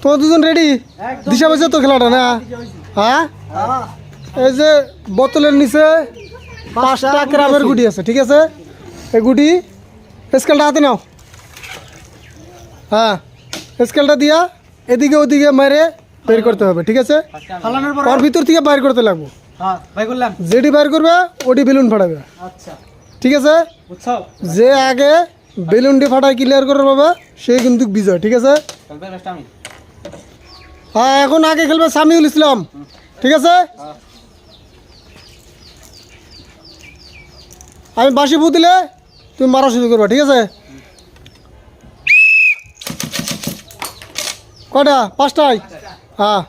তোমার দুজন রেডি? দিশা পাইছো তো খেলাটা না? হ্যাঁ, এই যে বোতলের নিচে 5টা ক্রাবের গুটি আছে, ঠিক আছে? এই গুটি স্কেলটা হাতে নাও। হ্যাঁ, স্কেলটা দিয়া এদিকে ওদিকে মেরে বের করতে হবে, ঠিক আছে? ওর ভিতর থেকে বাইর করতে লাগবো। যেটি বাইর করবে ওটি বেলুন ফাটাবে। ঠিক আছে? যে আগে বেলুনটি ফাটায় ক্লিয়ার করে পাবে সে কিন্তু বিজয়, ঠিক আছে? হ্যাঁ, এখন আগে খেলবে সামিউল ইসলাম, ঠিক আছে? আমি বাঁশি ফু দিলে তুমি মারা শুরু করবে, ঠিক আছে? কয়টা? 5টায়? হ্যাঁ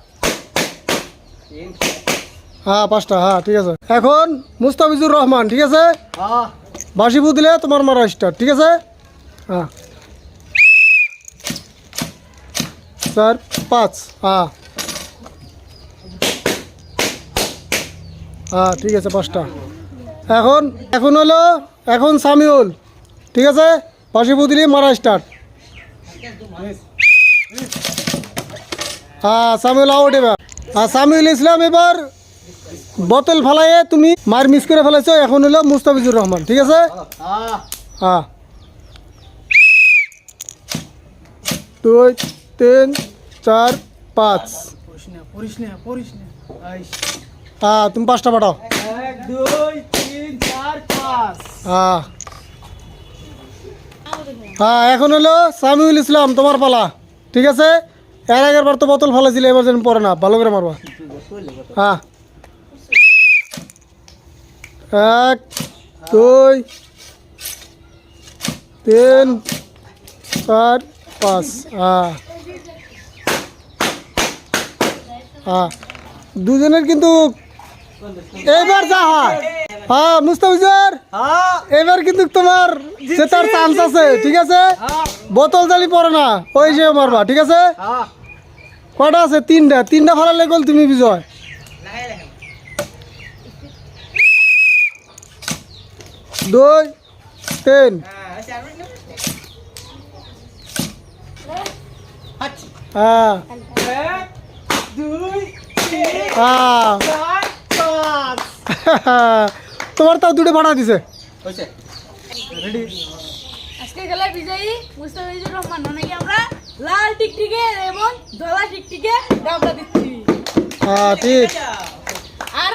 হ্যাঁ, 5টা। হ্যাঁ, ঠিক আছে। এখন মুস্তাফিজুর রহমান, ঠিক আছে? বাঁশি ফু দিলে তোমার মারা স্টার্ট, ঠিক আছে? হ্যাঁ, 4 5। হ্যাঁ হ্যাঁ, ঠিক আছে, 5টা। এখন হলো এখন সামিউল, ঠিক আছে? বাঁশি ফু দিলে মারা স্টার্ট। হ্যাঁ, সামিউল আউট এবার। হ্যাঁ, সামিউল ইসলাম এবার বোতল ফেলাইয়ে তুমি মার মিস করে ফেলাইছো। এখন হলো মুস্তাফিজুর রহমান, ঠিক আছে? হ্যাঁ, 2 3 4 5। হ্যাঁ, তুমি 5টা পাঠাও। 1 2 3 4 5। হ্যাঁ হ্যাঁ, এখন হলো সামিউল ইসলাম, তোমার পালা, ঠিক আছে? এর আগের বার তো বোতল ফেলাইছিল, এবার যেন পরে না, ভালো করে মারবা। হ্যাঁ, 1 2 3 4 5। হ্যাঁ হ্যাঁ, দুজনের কিন্তু এবার যা হয়। হ্যাঁ মুস্তাফিজুর, এবার কিন্তু তোমার জেতার চান্স আছে, ঠিক আছে? বোতল জালি পড়ে না, ওই যে মারবা, ঠিক আছে? কয়টা আছে? 3টা ফেলালে গোল, তুমি বিজয়। দুই 3। হ্যাঁ হ্যাঁ, তোমার তাও 2টো পাঠা দিছে। আজকে খেলার বিজয়ী মুস্তাফিজুর রহমান, নাকি আমরা লাল টিকটিকে এবং ধলা টিকটিকে ডাবলা দিচ্ছি। হ্যাঁ, ঠিক। আর